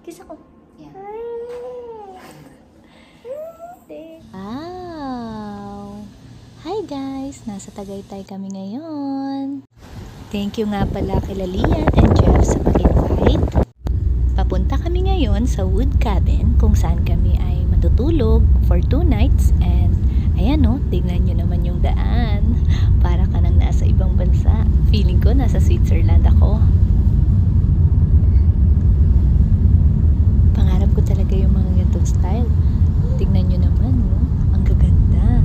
Kiss ako. Yan. Wow! Hi guys! Nasa Tagaytay kami ngayon. Thank you nga pala kila Lian and Jeff sa pag-invite. Papunta kami ngayon sa wood cabin kung saan kami ay matutulog for 2 nights and ayan no, tignan nyo naman yung daan. Para ka nang nasa ibang bansa. Feeling ko nasa Switzerland ako. Pangarap ko talaga yung mga ganitong style. Tignan nyo naman no, ang gaganda.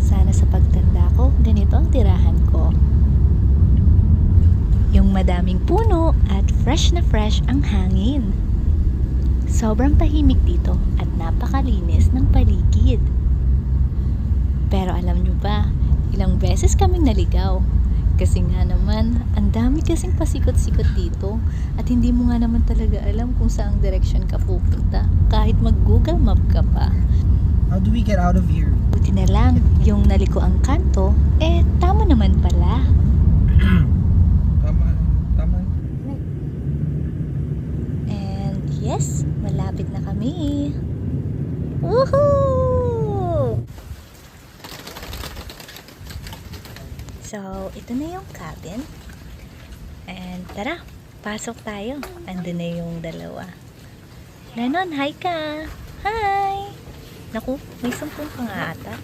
Sana sa pagtanda ko, ganito ang tirahan ko. Yung madaming puno at fresh na fresh ang hangin. Sobrang tahimik dito at napakalinis ng paligid. Pero alam nyo ba, ilang beses kaming naligaw. Kasi nga naman, ang dami kasing pasikot-sikot dito at hindi mo nga naman talaga alam kung saang direction ka pupunta kahit mag-Google Map ka pa. How do we get out of here? Buti na lang, yung naliko ang kanto, tama naman pala. Tama. And yes, malapit na kami. Woohoo! So, ito na yung cabin. And tara, pasok tayo. Andun na yung dalawa. Lennon, hi ka! Hi! Naku, may 10 pa nga ata.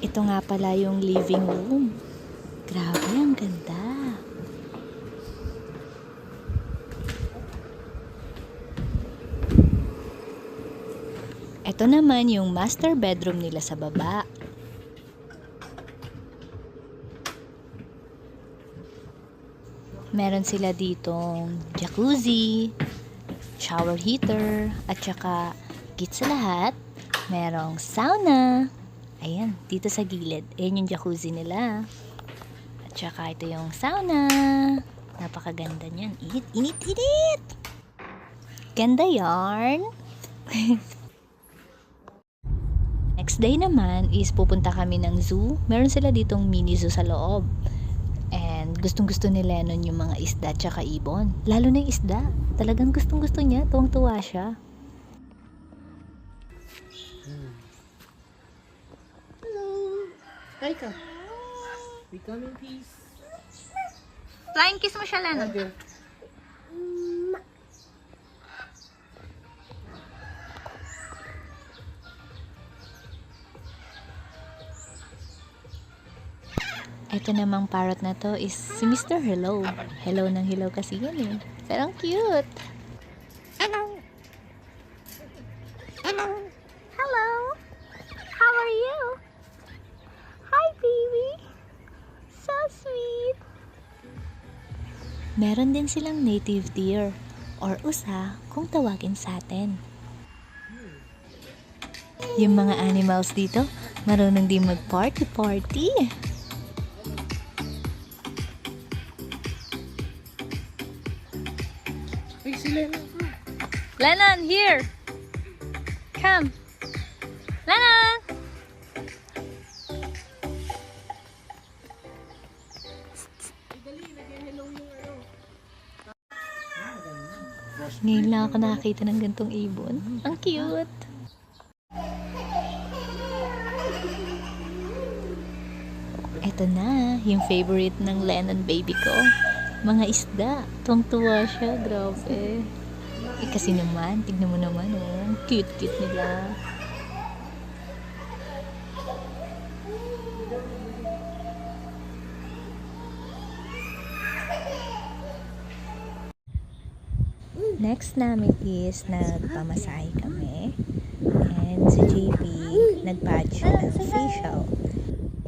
Ito nga pala yung living room. Grabe, ang ganda. Ito naman yung master bedroom nila sa baba. Meron sila ditong jacuzzi, shower heater, at saka higit sa lahat, merong sauna. Ayan, dito sa gilid. Ayan yung jacuzzi nila. At saka ito yung sauna. Napakaganda niyan. Init! Ganda yarn! Next day naman is pupunta kami ng zoo. Meron sila ditong mini zoo sa loob. And gustong-gusto ni Lennon yung mga isda at saka ibon. Lalo na yung isda. Talagang gustong-gusto niya. Tuwang-tuwa siya. Hi ka. We come in peace. Flying kiss mo siya, Lennon. Okay. Ito namang parrot na to is si Mr. Hello. Hello ng hello kasi yun eh. Pero ang cute. Hello. Hello. Hello. How are you? Hi, baby. So sweet. Meron din silang native deer or usa kung tawagin sa atin. Yung mga animals dito, marunong din mag-party-party. Hey, si Lennon. Lennon, here! Come! Lennon! Ngayon lang ako nakakita ng gantong ibon. Ang cute! Ito na, yung favorite ng Lennon baby ko. Mga isda. Tuwang-tuwa siya. Grabe. Kasi naman, tignan mo naman, oh. Cute-cute nila. Next namin is nagpamasahe kami. And si JP, nagpatch siya ng facial.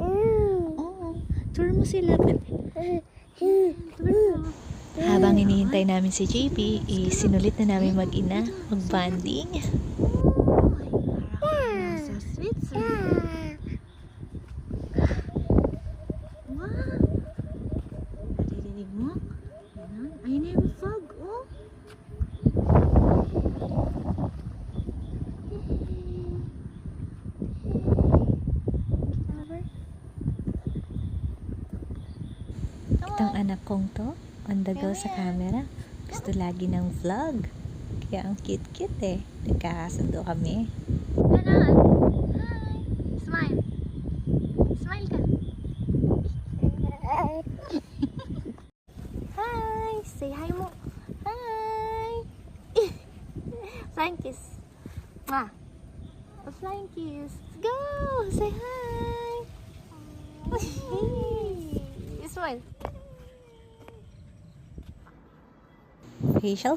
Oh, tour mo sila. Habang hinihintay namin si JP, sinulit na namin mag-ina, mag-banding. So sweet, sweet. Wow! Naririnig mo? Ayun na yung fog, oh. Itong anak kong to, on the go sa camera. Gusto lagi ng vlog. Kaya ang cute-cute eh. Nagkakasundo kami. Ganon. Hi. Smile. Smile ka. Hi. Say hi mo. Hi. Flying kiss. Mwah. A flying kiss. Go. Say hi. Smile.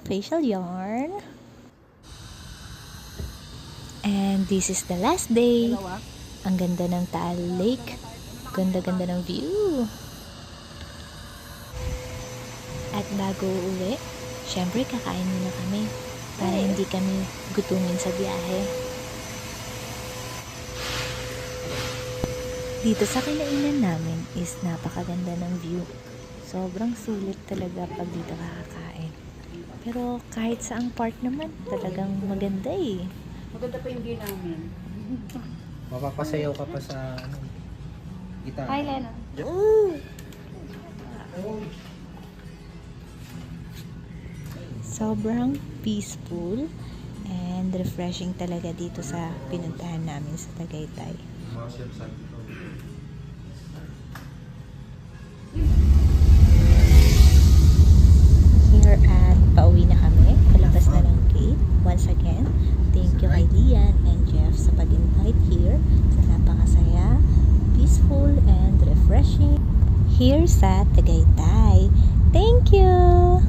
Facial yarn. And this is the last day. Ang ganda ng Taal Lake. Ganda-ganda ng view. At bago uuwi, syempre kakain muna kami para hindi kami gutumin sa biyahe. Dito sa kinainan namin is napakaganda ng view. Sobrang sulit talaga pag dito kakakain. Pero kahit saang part naman, talagang maganda eh. Maganda pa yung view namin. Mapapasayaw ka pa sa gitara. Hi, Lena. Sobrang peaceful and refreshing talaga dito sa pinuntahan namin sa Tagaytay. Here at pauwi na kami, palabas na ng gate. Once again, thank you kay Lian and Jeff sa pag-invite here sa napakasaya, peaceful and refreshing here sa Tagaytay. Thank you!